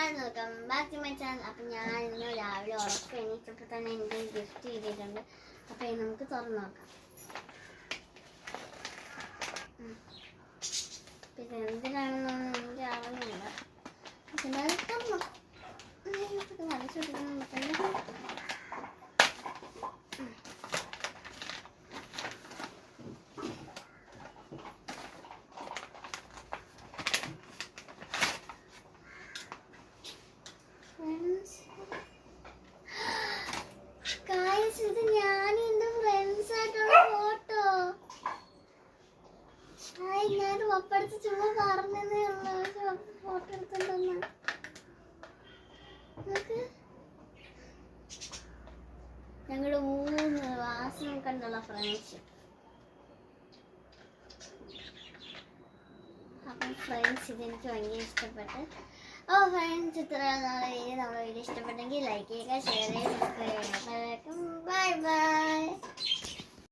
Guys welcome back to my channel. അപ്പം ഞാൻ ഇന്ന് രാവിലെ ഉറപ്പ് എണീച്ചപ്പോൾ തന്നെ എനിക്ക് ഗിഫ്റ്റ് ചെയ്തിട്ടുണ്ട്. അപ്പം നമുക്ക് തുറന്നു നോക്കാം. ഇത് എന്തിനാണെന്നൊന്നും എനിക്ക് അറിയുന്നില്ല. പിന്നെ അത് തുറന്നു വലിച്ചെടുക്കണം. ഇത് ഞാൻ എന്റെ ഫ്രണ്ട്സ് ആയിട്ടുള്ള ഫോട്ടോ. ഞാൻ ഒപ്പടുത്ത് ചുമ്മാ പറഞ്ഞതേ ഉള്ളൂ. ഫോട്ടോ എടുത്തിട്ടുണ്ടെന്ന് ഞങ്ങളുടെ 3 മാസം കണ്ടുള്ള ഫ്രണ്ട്സ്. അപ്പം ഫ്രണ്ട്സ് ഇതെനിക്ക് ഭയങ്കര ഇഷ്ടപ്പെട്ട്. ഫ്രണ്ട്സ് ഇത്ര നാളെ നമ്മുടെ വീഡിയോ ഇഷ്ടപ്പെട്ടെങ്കിൽ ലൈക്ക് ചെയ്യുക, ഷെയർ ചെയ്യുക, സബ്സ്ക്രൈബ് ചെയ്യുക.